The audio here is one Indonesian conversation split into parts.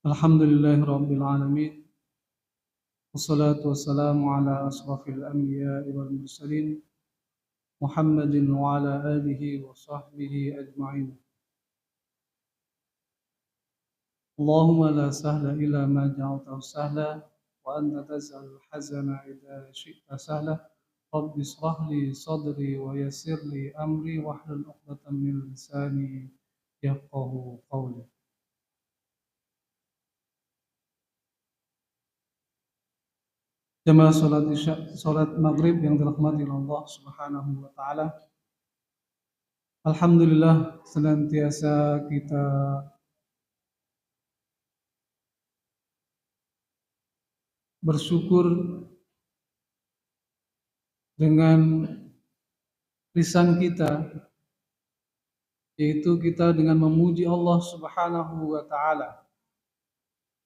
Alhamdulillahi Rabbil Alamin. Wassalatu wassalamu ala asrafil anbiya'i wal mursalin Muhammadin wa ala alihi wa sahbihi ajma'in. Allahumma la sahla illa ma ja'altahu sahla wa anta taj'alul hazana idza syi'ta sahla. Rabbi ishrah li sadri wa yassir li amri wahlul 'uqdatam min lisani yafqahu qawli. Jamaah salat maghrib yang dirahmati Allah Subhanahu wa taala. Alhamdulillah senantiasa kita bersyukur dengan lisan kita, yaitu kita dengan memuji Allah Subhanahu wa taala,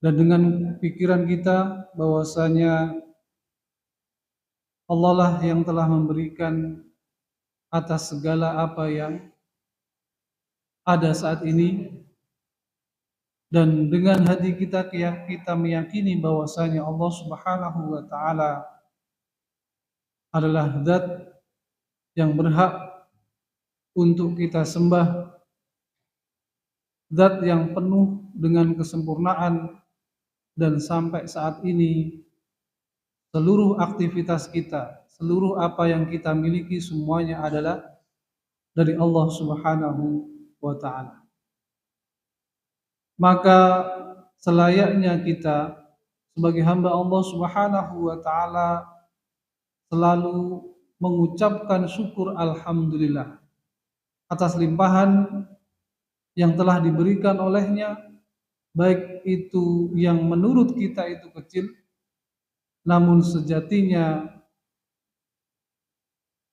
dan dengan pikiran kita bahwasanya Allah lah yang telah memberikan atas segala apa yang ada saat ini, dan dengan hati kita meyakini bahwasanya Allah Subhanahu wa taala adalah zat yang berhak untuk kita sembah, zat yang penuh dengan kesempurnaan, dan sampai saat ini seluruh aktivitas kita, seluruh apa yang kita miliki semuanya adalah dari Allah Subhanahu wa taala. Maka selayaknya kita sebagai hamba Allah Subhanahu wa taala selalu mengucapkan syukur alhamdulillah atas limpahan yang telah diberikan olehnya, baik itu yang menurut kita itu kecil, namun sejatinya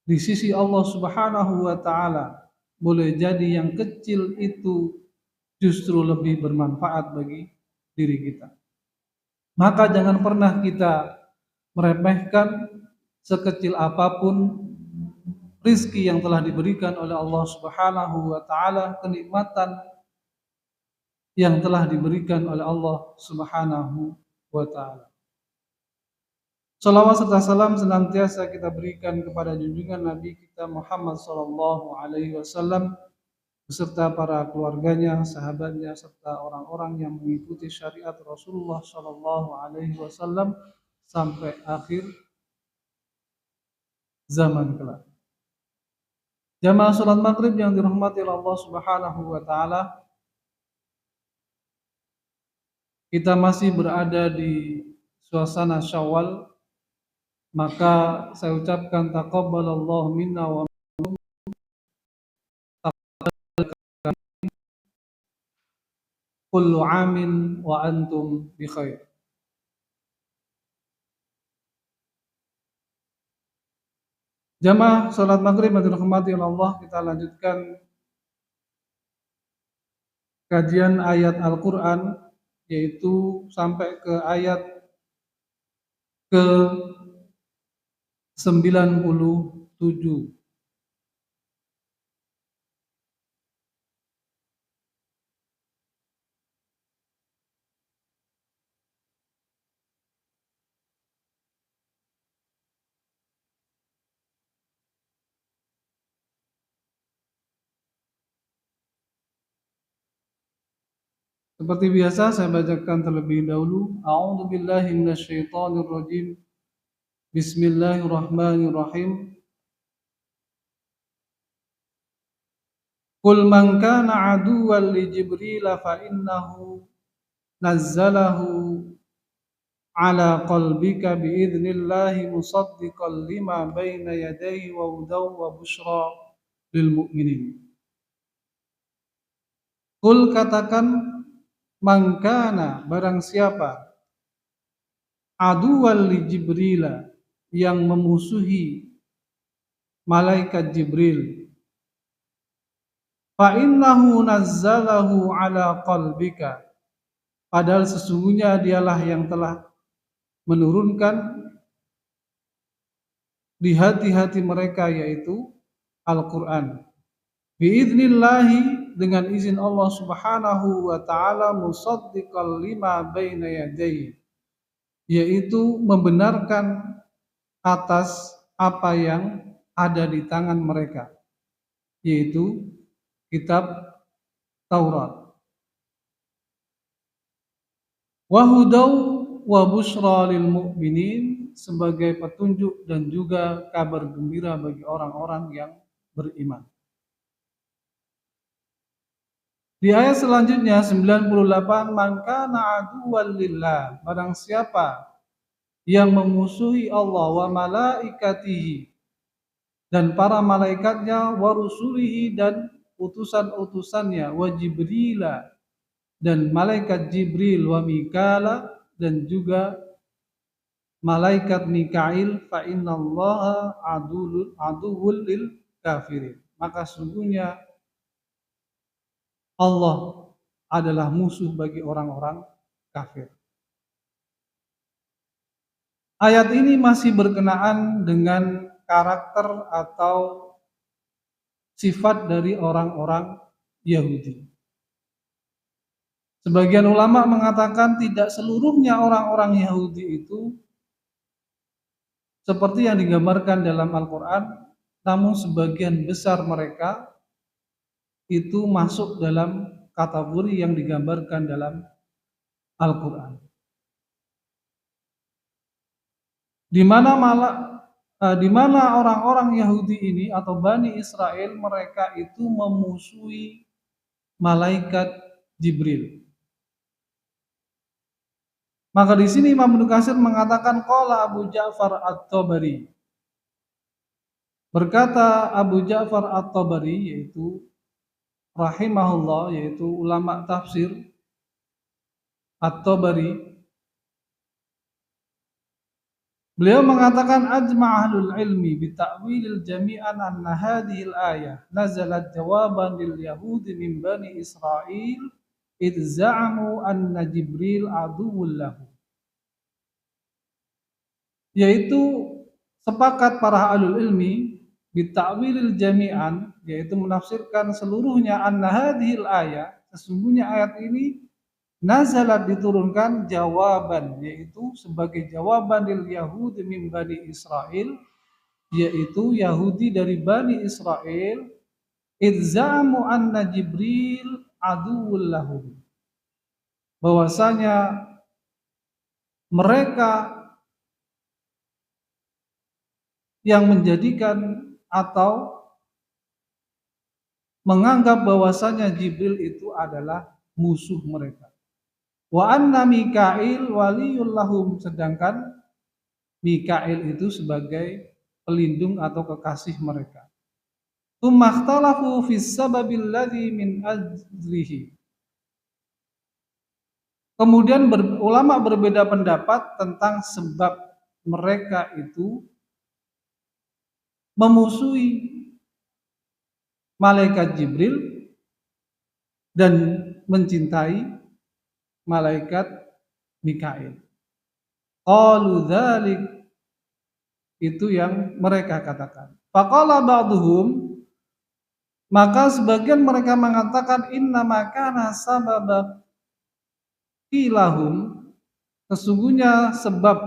di sisi Allah Subhanahu wa taala boleh jadi yang kecil itu justru lebih bermanfaat bagi diri kita. Maka jangan pernah kita meremehkan sekecil apapun rizki yang telah diberikan oleh Allah Subhanahu wa taala, kenikmatan yang telah diberikan oleh Allah Subhanahu wa taala. Salawat serta salam senantiasa kita berikan kepada junjungan Nabi kita Muhammad sallallahu alaihi wasallam beserta para keluarganya, sahabatnya, serta orang-orang yang mengikuti syariat Rasulullah sallallahu alaihi wasallam sampai akhir zaman kelak. Jamaah salat maghrib yang dirahmati Allah Subhanahu wa taala, kita masih berada di suasana Syawal, maka saya ucapkan taqabbalallahu minna wa kullu amin wa antum bi khair. Jamaah salat maghrib yang dirahmati Allah, kita lanjutkan kajian ayat Al-Quran, yaitu sampai ke ayat ke 97. Seperti biasa saya bacakan terlebih dahulu. A'udzubillahi minasyaitonirrajim. Bismillahirrahmanirrahim. Qul man kana aduwwan li Jibril fa innahu nazzalahu ala qalbika biidznillahi musaddiqan lima baina yadayhi wa hudaw wa busyra lil mu'minin. Qul katakan, mangkana barang siapa aduwal li Jibril yang memusuhi malaikat Jibril, fa innahu nazzalahu ala qalbika, padahal sesungguhnya dialah yang telah menurunkan di hati-hati mereka, yaitu Al-Quran. Biidnillahi, dengan izin Allah Subhanahu wa taala musaddiqal lima baina yadayhi, yaitu membenarkan atas apa yang ada di tangan mereka, yaitu kitab Taurat. Wa hudaw wa busyra lil mu'minin, sebagai petunjuk dan juga kabar gembira bagi orang-orang yang beriman. Di ayat selanjutnya 98, man kana aduwwan lillah, barang siapa yang memusuhi Allah wa malaikatihi, dan para malaikatnya, wa rusulihi, dan utusan-utusannya, wa jibrila, dan malaikat Jibril, wa Mikala, dan juga malaikat Mikail, fa innallaha aduwwul lil kafirin, maka sesungguhnya Allah adalah musuh bagi orang-orang kafir. Ayat ini masih berkenaan dengan karakter atau sifat dari orang-orang Yahudi. Sebagian ulama mengatakan tidak seluruhnya orang-orang Yahudi itu seperti yang digambarkan dalam Al-Quran, namun sebagian besar mereka itu masuk dalam kategori yang digambarkan dalam Al-Quran. Di mana orang-orang Yahudi ini atau Bani Israel, mereka itu memusuhi malaikat Jibril. Maka di sini Imam Ibnu Katsir mengatakan qala Abu Ja'far At-Tabari. Berkata Abu Ja'far At-Tabari, yaitu rahimahullah, yaitu ulama tafsir At-Tabari, beliau mengatakan ajma' ahlul ilmi bi ta'wilil jami'an anna hadhihi al-ayah nazalat jawaban lil yahudi min bani Israil id za'amu anna Jibril aduwwul lahu, yaitu sepakat para ahlul ilmi bi ta'wilil jami'an, yaitu menafsirkan seluruhnya, anna hadhil ayat, sesungguhnya ayat ini nazalat, diturunkan, jawaban, yaitu sebagai jawaban lil yahudi min bani Israil, yaitu Yahudi dari Bani Israel, idzamu anna Jibril aduwwul lahum, bahwasanya mereka yang menjadikan atau menganggap bahwasanya Jibril itu adalah musuh mereka. Wa anna Mikail waliyul lahum, sedangkan Mikail itu sebagai pelindung atau kekasih mereka. Tsumma ikhtalafu fis sababil ladzi min ajlihi. Kemudian ulama berbeda pendapat tentang sebab mereka itu memusuhi malaikat Jibril dan mencintai malaikat Mikail. Qalu dzalik, itu yang mereka katakan. Faqala ba'duhum, maka sebagian mereka mengatakan innama kana sababa qilahum, sesungguhnya sebab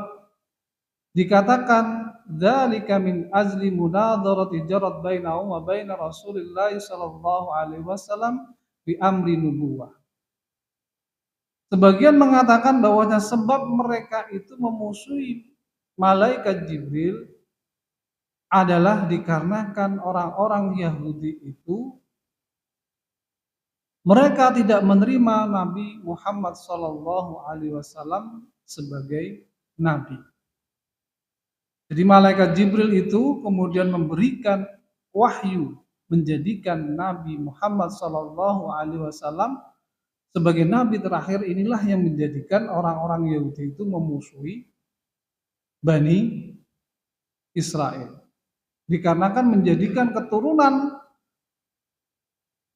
dikatakan dzalika min ajli munadharati jarat bainahum wa baina Rasulillah sallallahu alaihi wasallam bi amri nubuwah. Sebagian mengatakan bahwasanya sebab mereka itu memusuhi malaikat Jibril adalah dikarenakan orang-orang Yahudi itu mereka tidak menerima Nabi Muhammad sallallahu alaihi wasallam sebagai nabi. Jadi malaikat Jibril itu kemudian memberikan wahyu menjadikan Nabi Muhammad sallallahu alaihi wasallam sebagai nabi terakhir. Inilah yang menjadikan orang-orang Yahudi itu memusuhi Bani Israel. Dikarenakan menjadikan keturunan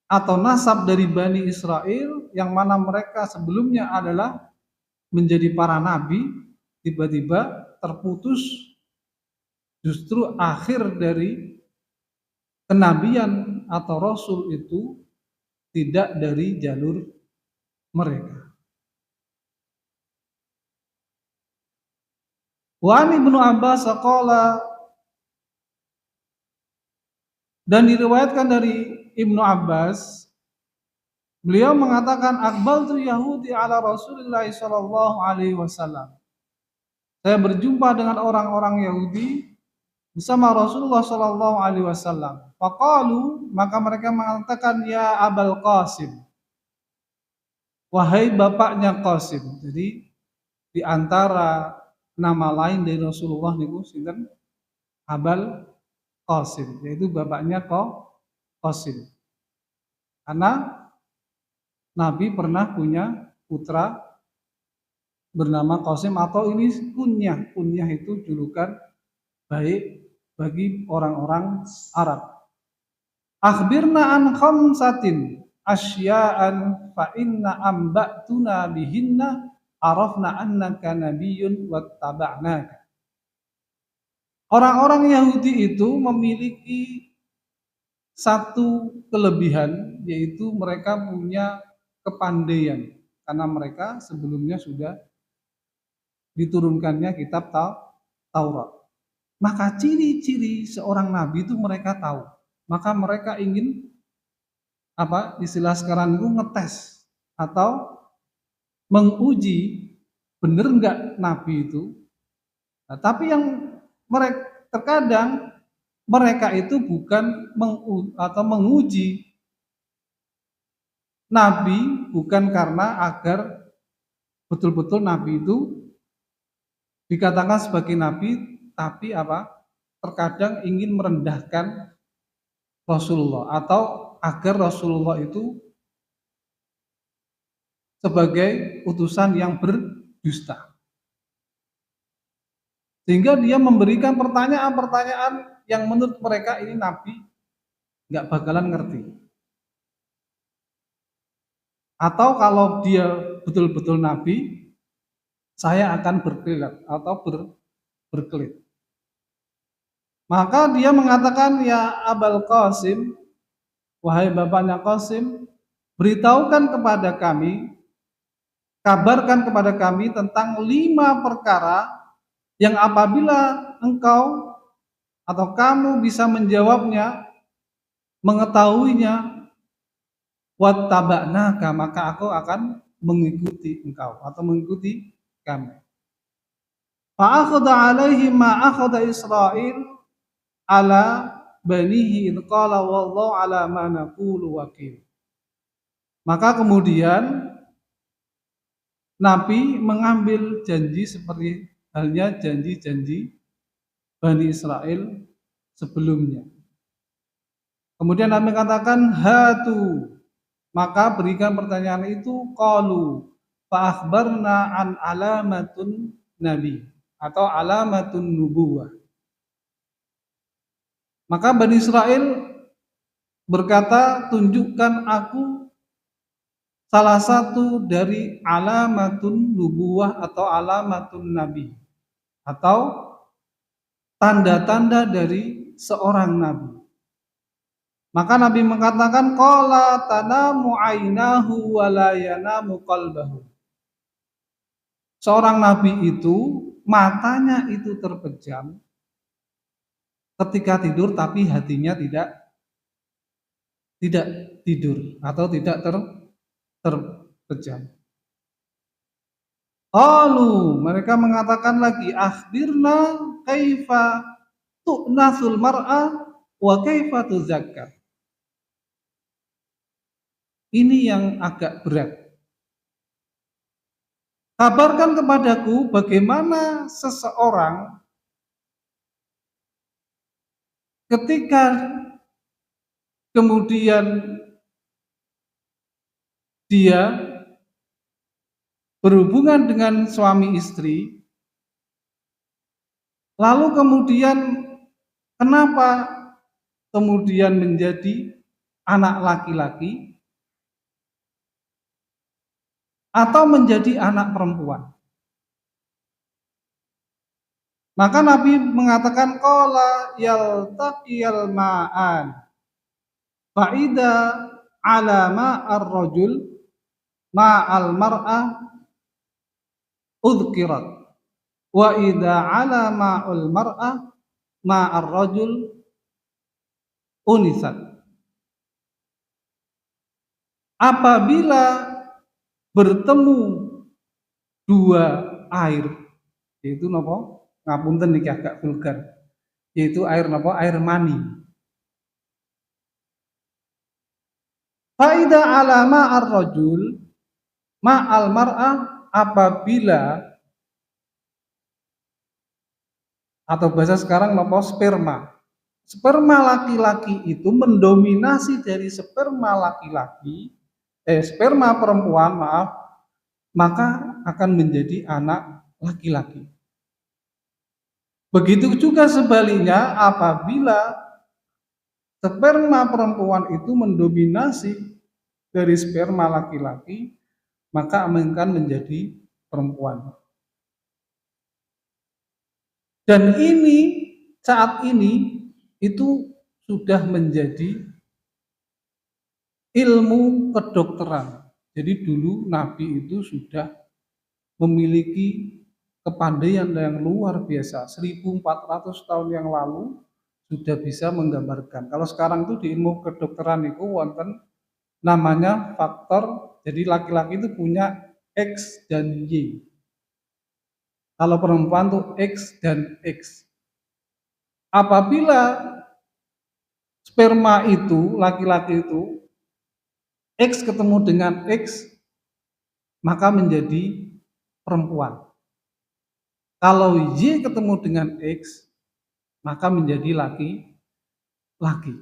atau nasab dari Bani Israel yang mana mereka sebelumnya adalah menjadi para nabi, tiba-tiba terputus. Justru akhir dari kenabian atau rasul itu tidak dari jalur mereka. Wa an Ibnu Abbas qala, dan diriwayatkan dari Ibnu Abbas, beliau mengatakan aqbaltu Yahudi ala Rasulillah sallallahu alaihi wasallam. Saya berjumpa dengan orang-orang Yahudi bersama Rasulullah sallallahu alaihi wasallam. Faqalu, maka mereka mengatakan ya Abul Qasim, wahai bapaknya Qasim. Jadi di antara nama lain dari Rasulullah niku sinten? Abul Qasim, yaitu bapaknya Qasim. Karena Nabi pernah punya putra bernama Qasim, atau ini kunyah. Kunyah itu julukan baik bagi orang-orang Arab. Akhbirna an khamsatin asya'an fa inna amba'tuna bihinna arafna annaka nabiyyun wattaba'naka. Orang-orang Yahudi itu memiliki satu kelebihan, yaitu mereka punya kepandaian, karena mereka sebelumnya sudah diturunkannya kitab Taurat. Maka ciri-ciri seorang nabi itu mereka tahu. Maka mereka ingin istilah sekarang itu ngetes atau menguji benar enggak nabi itu. Nah, tapi yang mereka terkadang mereka itu bukan menguji nabi bukan karena agar betul-betul nabi itu dikatakan sebagai nabi, tapi terkadang ingin merendahkan Rasulullah atau agar Rasulullah itu sebagai utusan yang berdusta. Sehingga dia memberikan pertanyaan-pertanyaan yang menurut mereka ini nabi nggak bakalan ngerti. Atau kalau dia betul-betul nabi, saya akan berkelit atau berkelit. Maka dia mengatakan, ya Abul Qasim, wahai bapaknya Qasim, beritahukan kepada kami, kabarkan kepada kami tentang 5 perkara yang apabila engkau atau kamu bisa menjawabnya, mengetahuinya, wattaba'naka, maka aku akan mengikuti engkau atau mengikuti kami. Fa'akhadha alaihi ma akhadha Israil ala banihi idh qala wallahu ala ma naqulu wakil. Maka kemudian Nabi mengambil janji seperti halnya janji-janji Bani Israel sebelumnya. Kemudian Nabi katakan hatu, maka berikan pertanyaan itu, qalu fa akhbarna an alamatun nabi atau alamatun nubuwah. Maka Bani Israel berkata, tunjukkan aku salah satu dari alamatun nubuwah atau alamatun nabi, atau tanda-tanda dari seorang nabi. Maka Nabi mengatakan, qala tanamu ainahu wa la yanamu qalbahu. Seorang nabi itu matanya itu terpejam ketika tidur, tapi hatinya tidak tidur atau tidak terpejam. Lalu mereka mengatakan lagi, akhbirna kaifa tu'nasul mar'a wa kaifa tuzakkar. Ini yang agak berat. Kabarkan kepadaku bagaimana seseorang ketika kemudian dia berhubungan dengan suami istri, lalu kemudian kenapa kemudian menjadi anak laki-laki atau menjadi anak perempuan. Maka Nabi mengatakan, qala yaltaqiyal ma'an fa'ida ala ma'ar rajul ma'al mar'ah udhkirat wa idza ala ma'ul mar'ah ma'ar rajul unisat. Apabila bertemu dua air, yaitu napa? Ngapunten niki agak vulgar. Yaitu air napa? Air mani. Faida ala ma'ar rajul ma'al mar'ah, apabila, atau bahasa sekarang napa? Sperma. Sperma laki-laki itu mendominasi dari sperma laki-laki, sperma perempuan, maaf, maka akan menjadi anak laki-laki. Begitu juga sebaliknya, apabila sperma perempuan itu mendominasi dari sperma laki-laki, maka akan menjadi perempuan. Dan ini saat ini itu sudah menjadi ilmu kedokteran. Jadi dulu Nabi itu sudah memiliki kepandaian yang luar biasa. 1400 tahun yang lalu sudah bisa menggambarkan. Kalau sekarang itu di ilmu kedokteran itu wonten namanya faktor. Jadi laki-laki itu punya X dan Y. Kalau perempuan tuh X dan X. Apabila sperma itu, laki-laki itu, X ketemu dengan X, maka menjadi perempuan. Kalau Y ketemu dengan X, maka menjadi laki-laki.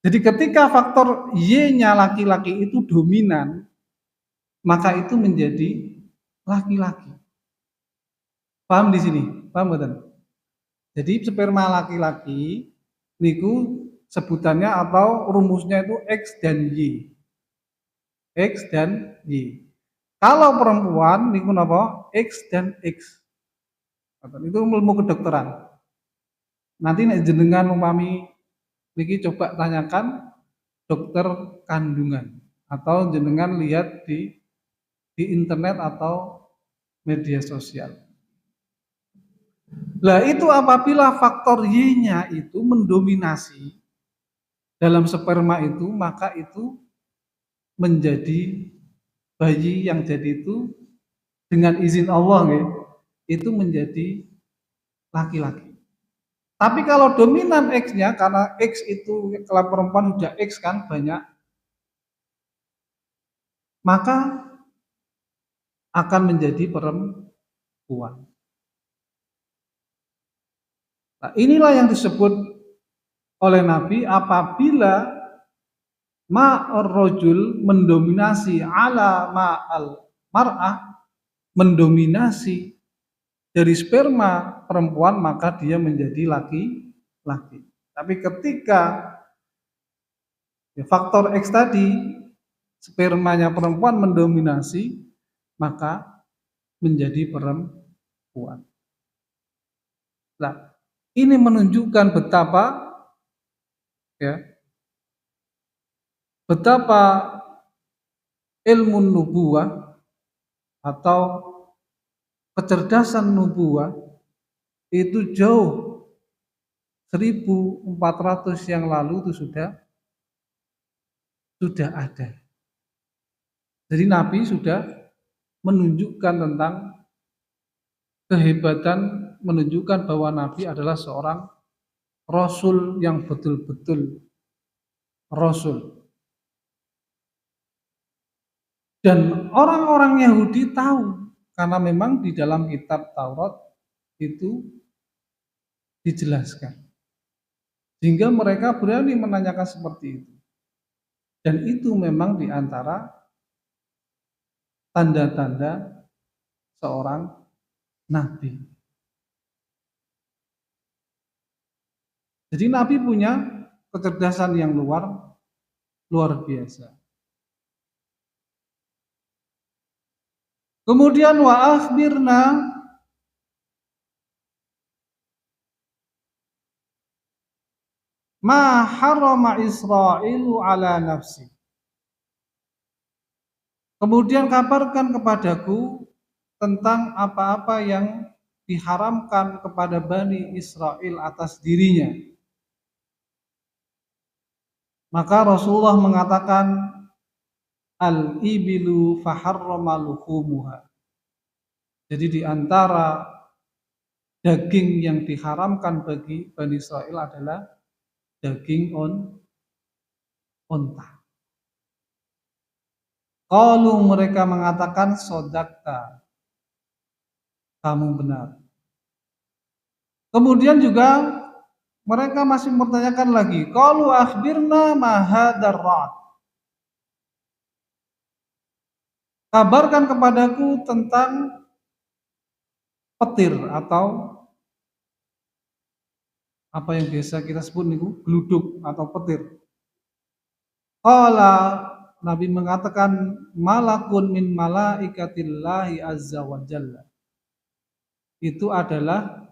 Jadi ketika faktor Y-nya laki-laki itu dominan, maka itu menjadi laki-laki. Paham di sini? Paham betul? Jadi sperma laki-laki niku sebutannya atau rumusnya itu X dan Y. X dan Y. Kalau perempuan niku napa? X dan X. Itu ilmu kedokteran. Nanti nek jenengan umpami niki coba tanyakan dokter kandungan atau jenengan lihat di internet atau media sosial. Lah itu apabila faktor Y-nya itu mendominasi dalam sperma itu, maka itu menjadi bayi yang jadi itu dengan izin Allah itu menjadi laki-laki. Tapi kalau dominan X-nya, karena X itu kalau perempuan udah X kan banyak, maka akan menjadi perempuan. Nah, inilah yang disebut oleh Nabi apabila ma'ar rajul mendominasi ala ma'al mar'ah, mendominasi dari sperma perempuan, maka dia menjadi laki-laki. Tapi ketika faktor X tadi spermanya perempuan mendominasi, maka menjadi perempuan. Nah, ini menunjukkan betapa ilmu nubuwah atau kecerdasan nubuwah itu jauh 1400 yang lalu itu sudah ada. Jadi Nabi sudah menunjukkan tentang kehebatan, menunjukkan bahwa Nabi adalah seorang Rasul yang betul-betul Rasul. Dan orang-orang Yahudi tahu, karena memang di dalam kitab Taurat itu dijelaskan. Sehingga mereka berani menanyakan seperti itu. Dan itu memang di antara tanda-tanda seorang Nabi. Jadi Nabi punya kecerdasan yang luar biasa. Kemudian wa akhbirna ma harrama Isra'ilu ala nafsi. Kemudian kabarkan kepadaku tentang apa-apa yang diharamkan kepada Bani Israel atas dirinya. Maka Rasulullah mengatakan al-ibilu faharrama luhumuha. Jadi di antara daging yang diharamkan bagi Bani Israel adalah daging onta. Kalau mereka mengatakan sodakta, kamu benar. Kemudian juga mereka masih mempertanyakan lagi, qalu akhbirna ma hadzal ra'd. Kabarkan kepadaku tentang petir atau apa yang biasa kita sebut niku gluduk atau petir. Qala, Nabi mengatakan malakun min malaikatillahi azza wa jalla. Itu adalah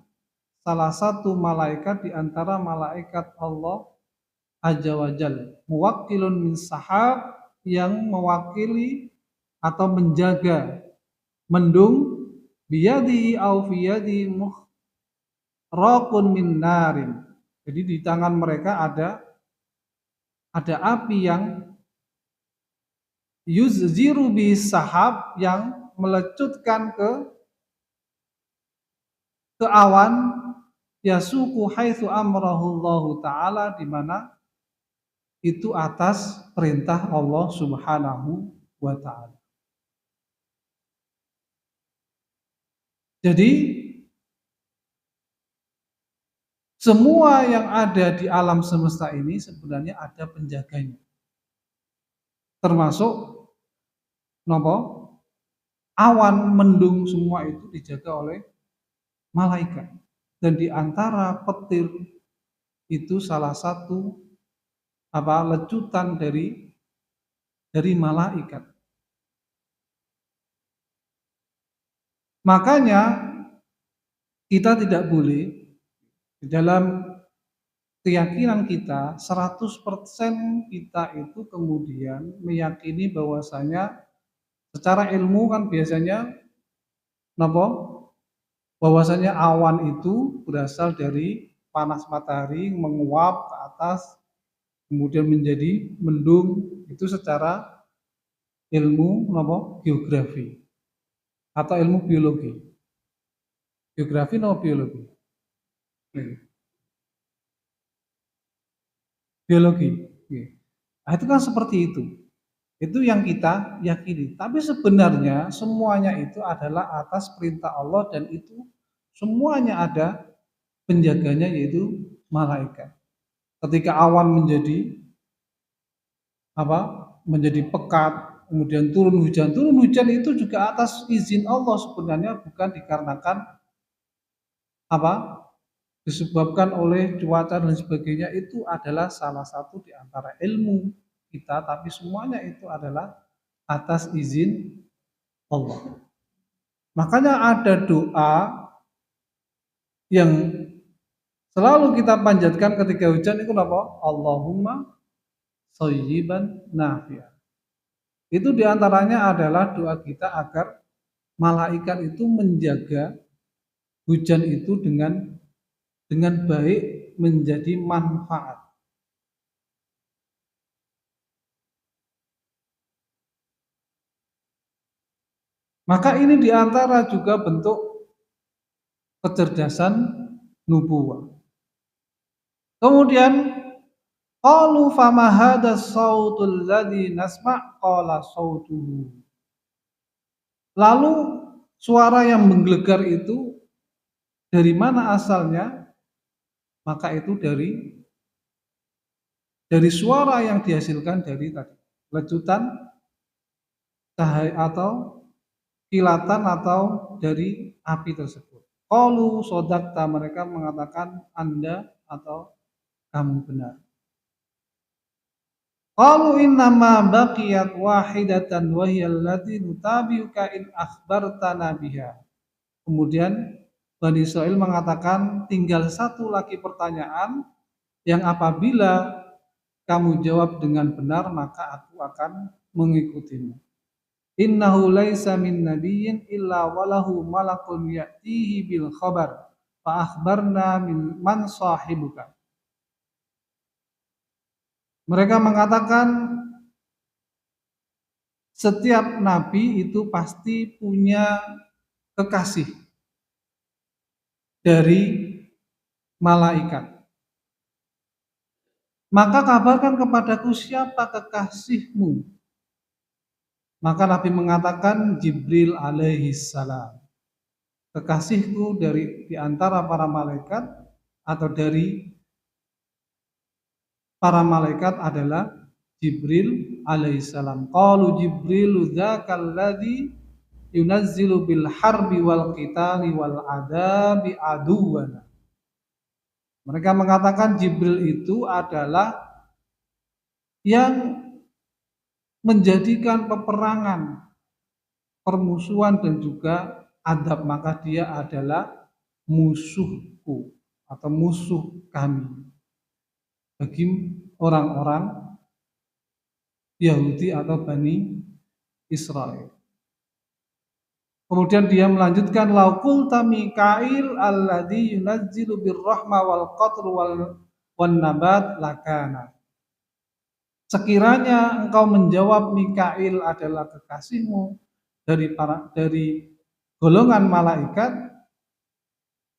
salah satu malaikat di antara malaikat Allah azza wa jalla. Muwakkilun min sahab, yang mewakili atau menjaga mendung biyadi au fiyadi muhraqun min narin. Jadi di tangan mereka ada api yang yuzziru bi sahab, yang melecutkan ke awan, yasuku haitsu amrahu Allah taala, di mana itu atas perintah Allah Subhanahu wa taala. Jadi semua yang ada di alam semesta ini sebenarnya ada penjaganya. Termasuk nopo? Awan, mendung, semua itu dijaga oleh malaikat. Dan di antara petir itu salah satu lecutan dari malaikat. Makanya kita tidak boleh di dalam keyakinan kita 100% kita itu kemudian meyakini bahwasanya secara ilmu kan biasanya bahwasanya awan itu berasal dari panas matahari menguap ke atas kemudian menjadi mendung, itu secara ilmu geografi atau ilmu biologi. Geografi atau biologi? Biologi. Nah, itu kan seperti itu. Itu yang kita yakini. Tapi sebenarnya semuanya itu adalah atas perintah Allah, dan itu semuanya ada penjaganya, yaitu malaikat. Ketika awan menjadi pekat, kemudian turun hujan itu juga atas izin Allah sebenarnya, bukan dikarenakan disebabkan oleh cuaca dan sebagainya. Itu adalah salah satu di antara ilmu kita, tapi semuanya itu adalah atas izin Allah. Makanya ada doa yang selalu kita panjatkan ketika hujan itu apa? Allahumma shayyiban nafi'an. Itu diantaranya adalah doa kita agar malaikat itu menjaga hujan itu dengan baik, menjadi manfaat. Maka ini diantara juga bentuk kecerdasan nubuwah. Kemudian qalu fama hadha sautul ladzi nasma' qala sautuhu. Lalu suara yang menggelegar itu dari mana asalnya? Maka itu dari suara yang dihasilkan dari tadi lecutan cahaya atau kilatan atau dari api tersebut. Qalu sodakta, mereka mengatakan Anda atau kamu benar. Qalu innama baqiyat wahidatan wa hiya allati nutabiuka in akhbartana biha. Kemudian Bani Israel mengatakan tinggal satu lagi pertanyaan, yang apabila kamu jawab dengan benar maka aku akan mengikutimu. Innahu laisa min nabiyyin illa walahu malakun ya'tihi bil khabar fa akhbarna min man sahibuka. Mereka mengatakan setiap nabi itu pasti punya kekasih dari malaikat. Maka kabarkan kepadaku siapa kekasihmu. Maka Nabi mengatakan Jibril alaihi salam. Kekasihku dari di antara para malaikat atau dari para malaikat adalah Jibril alaihissalam. Qalu Jibrilu dzakal ladzi yunazzilu bil harbi wal qitali wal adabi aduwana. Mereka mengatakan Jibril itu adalah yang menjadikan peperangan, permusuhan dan juga adab, maka dia adalah musuhku atau musuh kami bagi orang-orang Yahudi atau Bani Israel. Kemudian dia melanjutkan laukul tamikail alladzi yunazzilu birrahma wal qatr wal nabat lakana. Sekiranya engkau menjawab Mikail adalah kekasihmu dari golongan malaikat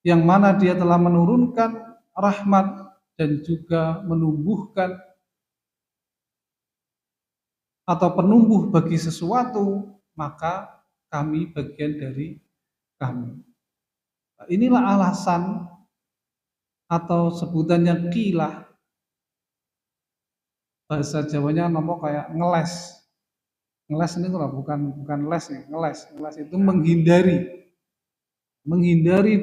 yang mana dia telah menurunkan rahmat dan juga menumbuhkan atau penumbuh bagi sesuatu, maka kami bagian dari kamu. Inilah alasan atau sebutannya kilah. Bahasa Jawanya nomor kayak ngeles. Ngeles ini bukan les nih, ngeles. Ngeles itu menghindari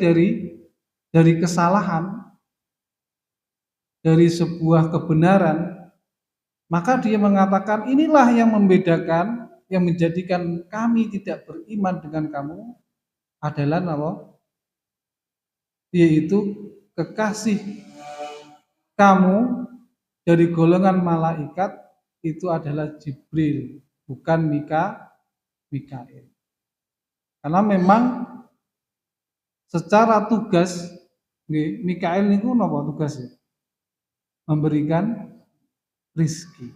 dari kesalahan, dari sebuah kebenaran. Maka dia mengatakan inilah yang membedakan, yang menjadikan kami tidak beriman dengan kamu adalah apa? Yaitu kekasih kamu dari golongan malaikat itu adalah Jibril, bukan Mikail. Karena memang secara tugas Mikail niku napa tugasnya? Memberikan rizki.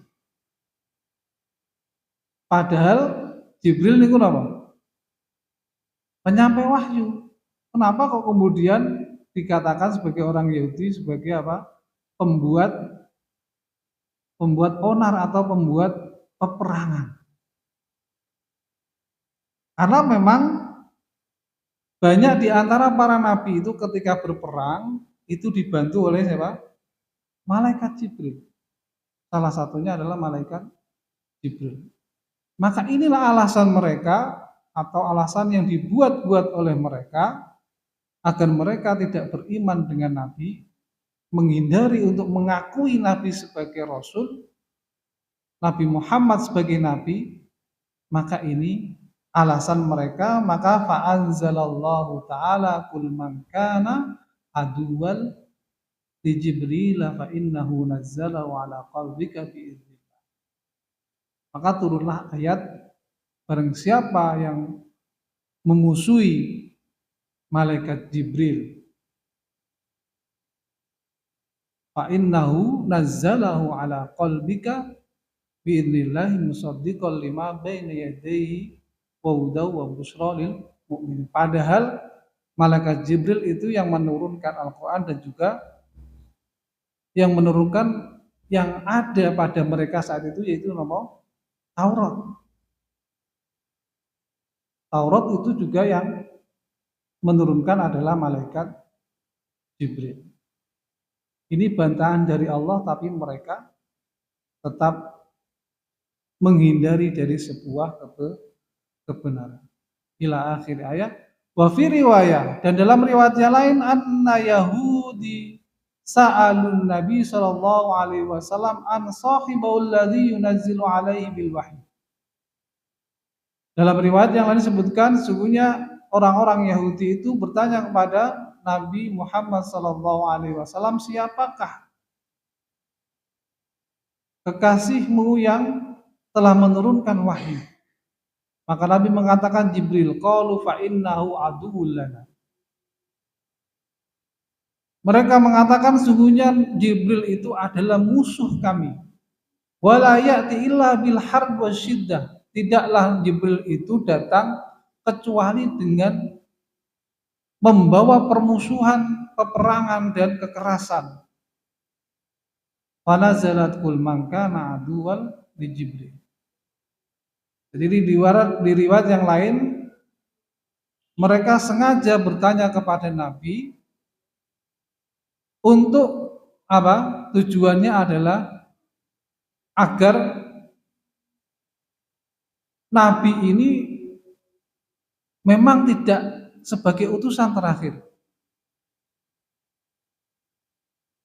Padahal Jibril niku napa? Penyampai wahyu. Kenapa kok kemudian dikatakan sebagai orang Yahudi sebagai apa? Pembuat onar atau pembuat peperangan. Karena memang banyak di antara para nabi itu ketika berperang itu dibantu oleh siapa? Malaikat Jibril. Salah satunya adalah malaikat Jibril. Maka inilah alasan mereka atau alasan yang dibuat-buat oleh mereka agar mereka tidak beriman dengan Nabi, menghindari untuk mengakui Nabi sebagai Rasul, Nabi Muhammad sebagai Nabi. Maka ini alasan mereka. Maka fa'anzalallahu ta'ala kul man kana aduwal di Jibril fa innahu nazzalahu ala qalbika bi'iznillah. Maka turunlah ayat barang siapa yang memusuhi malaikat Jibril fa innahu nazzalahu ala qalbika bi'idnillahi musaddiqan lima baina yadayhi wa hudaw wa busyra lil mu'minin. Padahal malaikat Jibril itu yang menurunkan Al-Qur'an dan juga yang menurunkan yang ada pada mereka saat itu, yaitu nama Taurat. Taurat itu juga yang menurunkan adalah malaikat Jibril. Ini bantahan dari Allah, tapi mereka tetap menghindari dari sebuah kebenaran. Ila akhir ayat. Wa fi riwayah, dan dalam riwayat yang lain, anna Yahudi sa'alun Nabi sallallahu alaihi wasallam an sahibul ladzi yunazzilu alaihi bil wahyi. Dalam riwayat yang lain disebutkan sesungguhnya orang-orang Yahudi itu bertanya kepada Nabi Muhammad sallallahu alaihi wasallam, siapakah kekasihmu yang telah menurunkan wahyu. Maka Nabi mengatakan Jibril, qalu fa innahu aduwwul lana. Mereka mengatakan sungguhnya Jibril itu adalah musuh kami. Wala ya'ti illa bil harb wasyiddah. Tidaklah Jibril itu datang kecuali dengan membawa permusuhan, peperangan dan kekerasan. Fanazalat kul man kana aduwwan li Jibril. Jadi di riwayat yang lain mereka sengaja bertanya kepada Nabi untuk apa? Tujuannya adalah agar Nabi ini memang tidak sebagai utusan terakhir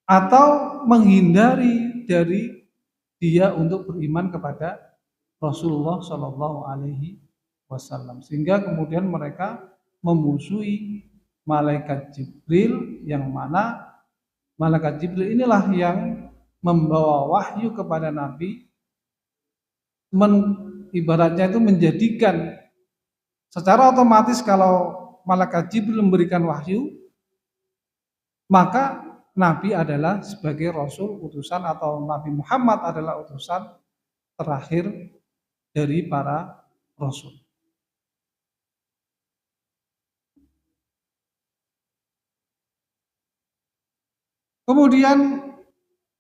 atau menghindari dari dia untuk beriman kepada Rasulullah Shallallahu Alaihi Wasallam, sehingga kemudian mereka memusuhi malaikat Jibril, yang mana malaikat Jibril inilah yang membawa wahyu kepada Nabi, ibaratnya itu menjadikan secara otomatis kalau malaikat Jibril memberikan wahyu, maka Nabi adalah sebagai Rasul utusan, atau Nabi Muhammad adalah utusan terakhir dari para Rasul. Kemudian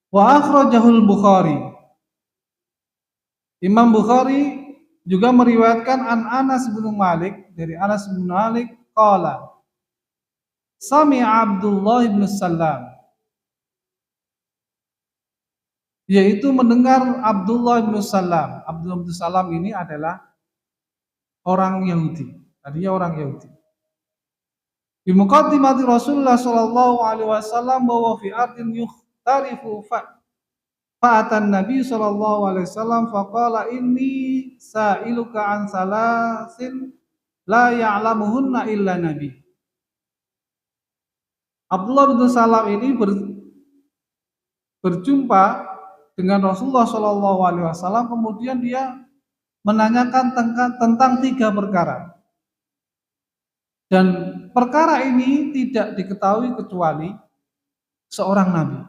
wa akhrajahul Bukhari. Imam Bukhari juga meriwayatkan an Anas bin Malik, dari Anas bin Malik qala sami'a Abdullah bin Salam, yaitu mendengar Abdullah bin Salam. Abdullah bin Salam ini adalah orang Yahudi, tadinya orang Yahudi. Bi muqaddimati Rasulullah sallallahu alaihi wasallam wa fi ardin yukhtarifu fa'atan Nabi sallallahu alaihi wasallam faqala inni sa'iluka an salasin la ya'lamuhunna illa nabi. Abdullah bin Salam ini berjumpa dengan Rasulullah sallallahu alaihi wasallam, kemudian dia menanyakan tentang 3 perkara. Dan perkara ini tidak diketahui kecuali seorang nabi.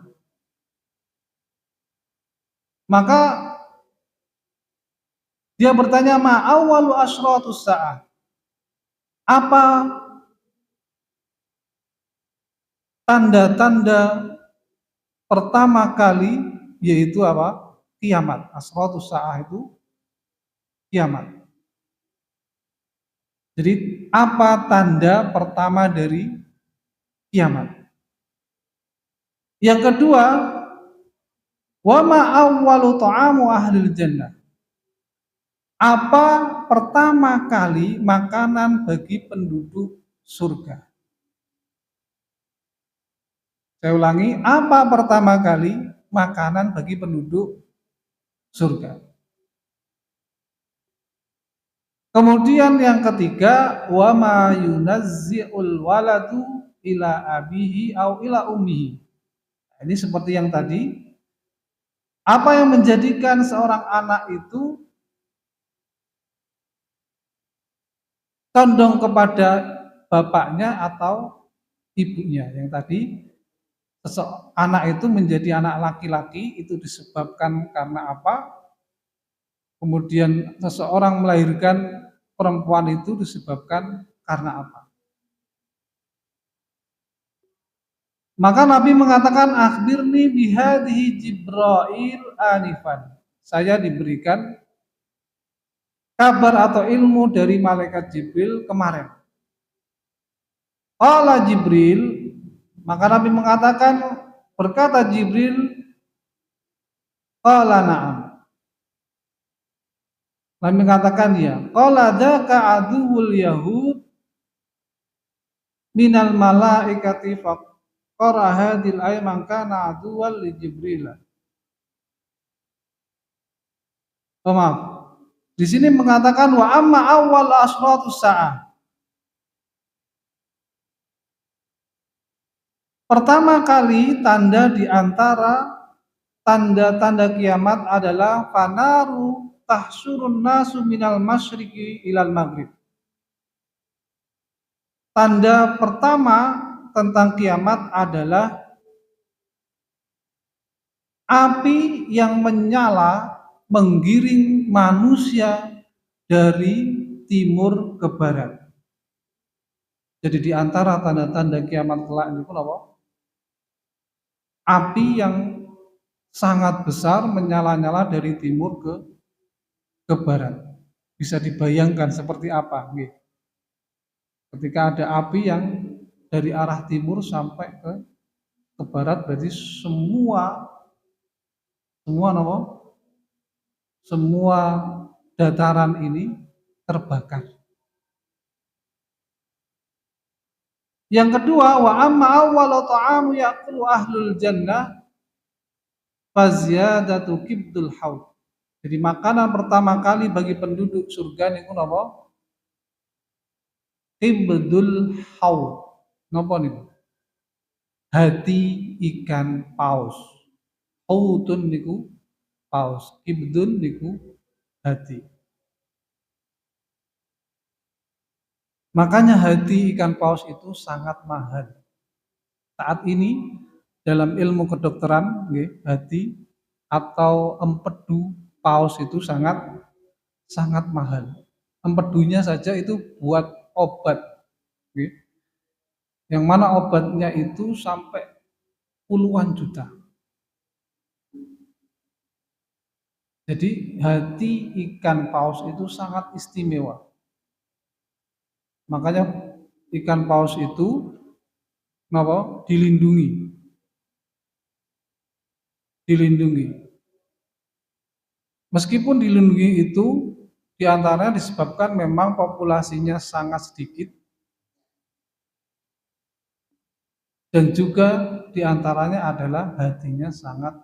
Maka dia bertanya, ma awwalu asyratus sa'ah? Apa tanda-tanda pertama kali, yaitu apa? Kiamat. Asyratus sa'ah itu kiamat. Jadi apa tanda pertama dari kiamat? Yang kedua, wa ma awwalu ta'amu ahlil jannah? Apa pertama kali makanan bagi penduduk surga? Saya ulangi, apa pertama kali makanan bagi penduduk surga? Kemudian yang ketiga, wa ma yunazzi'ul waladu ila abihi au ila ummihi. Ini seperti yang tadi, apa yang menjadikan seorang anak itu condong kepada bapaknya atau ibunya. Yang tadi anak itu menjadi anak laki-laki itu disebabkan karena apa? Kemudian seseorang melahirkan perempuan itu disebabkan karena apa? Maka Nabi mengatakan akhbirni bihadhihi Jibril anifan. Saya diberikan kabar atau ilmu dari malaikat Jibril kemarin. Qala Jibril, maka Nabi mengatakan, berkata Jibril, qala na'am. Nabi mengatakan ya, qala dzaka aduwwul yahud minal malaikati faqara hadil ayat man kana aduwwal li Jibril. Oh, maaf. Di sini mengatakan wa amma awwal asratus sa'ah. Pertama kali tanda di antara tanda-tanda kiamat adalah fanaru tahsurun nasu minal masyriqi ilal maghrib. Tanda pertama tentang kiamat adalah api yang menyala menggiring manusia dari timur ke barat. Jadi di antara tanda-tanda kiamat kelak itu apa? Api yang sangat besar menyala-nyala dari timur ke barat. Bisa dibayangkan seperti apa? Ketika ada api yang dari arah timur sampai ke barat, berarti semua semua dataran ini terbakar. Yang kedua, wa amma awwalu ta'amu ya'kulu ahlul jannah faziyadatu kibdul haud. Jadi makanan pertama kali bagi penduduk surga niku napa? Kibdul haud. Napa niku? Hati ikan paus. Hautun niku paus. Kibdun niku hati. Makanya hati ikan paus itu sangat mahal. Saat ini dalam ilmu kedokteran, hati atau empedu paus itu sangat mahal. Empedunya saja itu buat obat, yang mana obatnya itu sampai puluhan juta. Jadi hati ikan paus itu sangat istimewa. Makanya ikan paus itu dilindungi. Meskipun dilindungi itu diantaranya disebabkan memang populasinya sangat sedikit dan juga diantaranya adalah hatinya sangat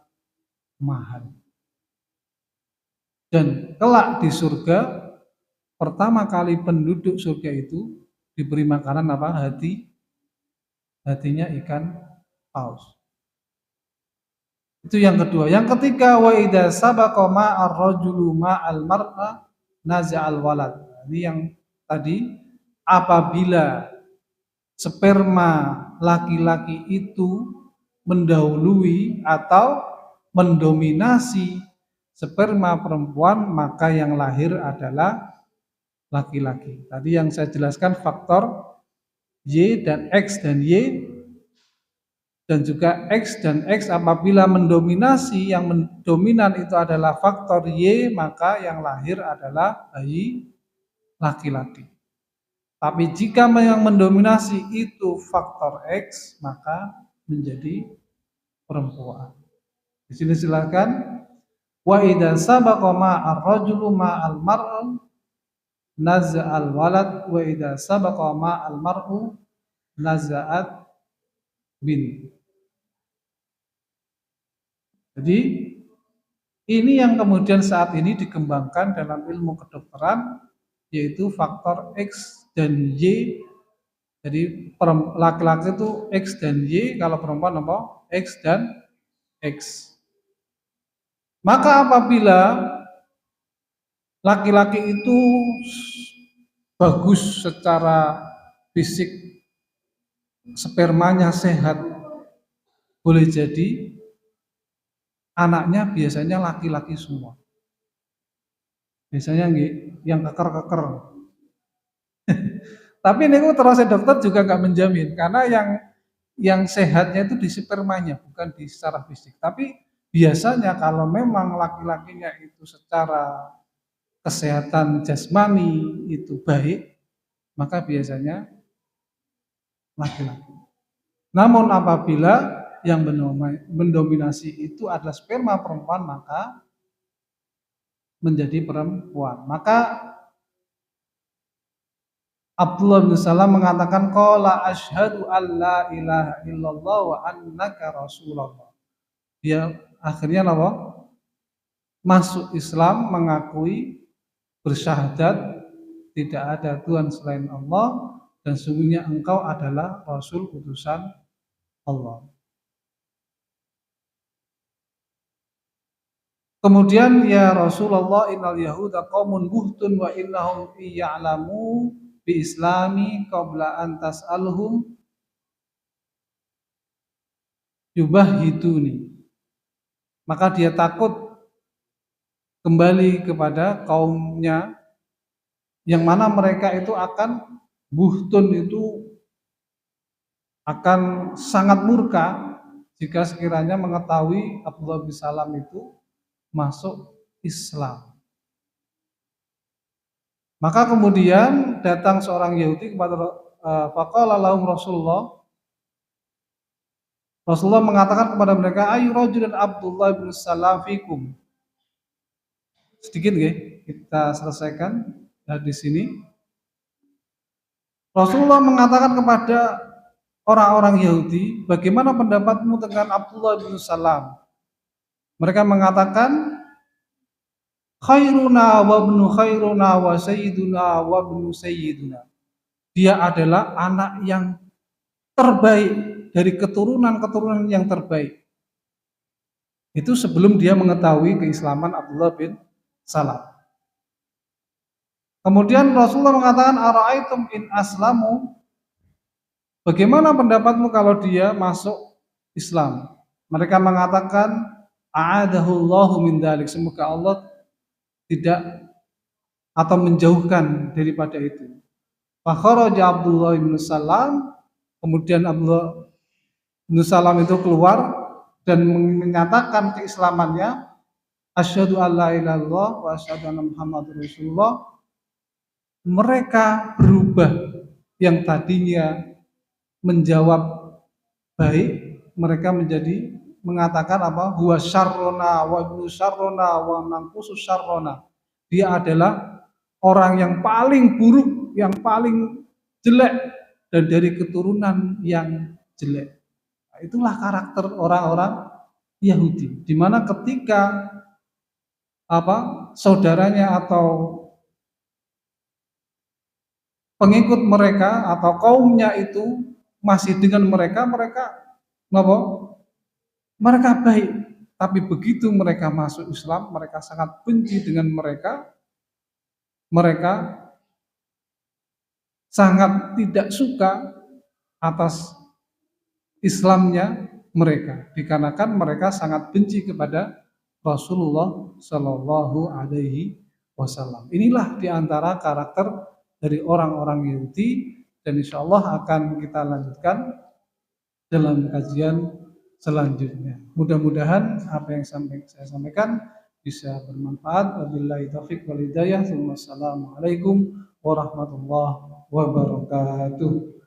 mahal. Dan kelak di surga pertama kali penduduk surga itu diberi makanan apa? Hatinya ikan paus. Itu yang kedua. Yang ketiga, wa idza sabaqa ma'ar rajulu ma'al mar'a naza'al walad. Ini yang tadi, apabila sperma laki-laki itu mendahului atau mendominasi sperma perempuan, maka yang lahir adalah laki-laki. Tadi yang saya jelaskan faktor Y dan X dan Y, dan juga X dan X apabila mendominasi, yang mendominan itu adalah faktor Y, maka yang lahir adalah bayi laki-laki. Tapi jika yang mendominasi itu faktor X, maka menjadi perempuan. Di sini silakan. Wa idza sabaqa ma'ar rajulu ma'al mar'u naza'al walad wa idza sabaqa ma'al mar'u naza'at bin. Jadi ini yang kemudian saat ini dikembangkan dalam ilmu kedokteran, yaitu faktor X dan Y. Jadi laki-laki itu X dan Y, kalau perempuan apa? X dan X. Maka apabila laki-laki itu bagus secara fisik, spermanya sehat, boleh jadi anaknya biasanya laki-laki semua. Biasanya yang keker-keker. Tapi ini terus dokter juga nggak menjamin, karena yang sehatnya itu di spermanya, bukan di secara fisik. Tapi biasanya kalau memang laki-lakinya itu secara kesehatan jasmani itu baik, maka biasanya laki-laki. Namun apabila yang mendominasi itu adalah sperma perempuan, maka menjadi perempuan. Maka Abdullah bin Salam mengatakan qala asyhadu alla ilaha illallah wa annaka rasulullah. Dia akhirnya apa? Masuk Islam, mengakui, bersyahadat tidak ada Tuhan selain Allah dan sungguhnya engkau adalah Rasul utusan Allah. Kemudian ya Rasulullah innal yahuda qaumun buhtun wa innahum ya'lamu bi islami qabla an tas'alhum yubahhituni. Maka dia takut kembali kepada kaumnya yang mana mereka itu akan buhtun itu akan sangat murka jika sekiranya mengetahui Abdullah bin Salam itu masuk Islam. Maka kemudian datang seorang Yahudi kepada faqala lahum Rasulullah mengatakan kepada mereka, ayu rajulun Abdullah bin Salam fikum. Sedikit kita selesaikan di sini. Rasulullah mengatakan kepada orang-orang Yahudi, bagaimana pendapatmu dengan Abdullah bin Salam? Mereka mengatakan, khairuna wa ibnu khairuna wa sayyiduna wa ibnu sayyiduna. Dia adalah anak yang terbaik dari keturunan-keturunan yang terbaik. Itu sebelum dia mengetahui keislaman Abdullah bin Salam. Kemudian Rasulullah mengatakan, ara'aitum in aslamu, bagaimana pendapatmu kalau dia masuk Islam? Mereka mengatakan, a'adahullahu min dalik, semoga Allah tidak atau menjauhkan daripada itu. Fa kharaja Abdullah bin Salam, kemudian Abdullah bin Salam itu keluar dan menyatakan keislamannya, asyhadu alla ilaha illallah wa asyhadu anna Muhammadar Rasulullah. Mereka berubah, yang tadinya menjawab baik, mereka menjadi mengatakan apa? Huwa syarrona wa ibnu syarrona wa nanqusu syarrona. Dia adalah orang yang paling buruk, yang paling jelek, dan dari keturunan yang jelek. Nah, itulah karakter orang-orang Yahudi, di mana ketika saudaranya atau pengikut mereka atau kaumnya itu masih dengan mereka baik, tapi begitu mereka masuk Islam, mereka sangat benci dengan mereka sangat tidak suka atas Islamnya mereka, dikarenakan mereka sangat benci kepada Rasulullah Shallallahu Alaihi Wasallam. Inilah diantara karakter dari orang-orang Yahudi, dan insya Allah akan kita lanjutkan dalam kajian selanjutnya. Mudah-mudahan apa yang saya sampaikan bisa bermanfaat. Wabillahi taufiq wal hidayah. Wassalamualaikum warahmatullahi wabarakatuh.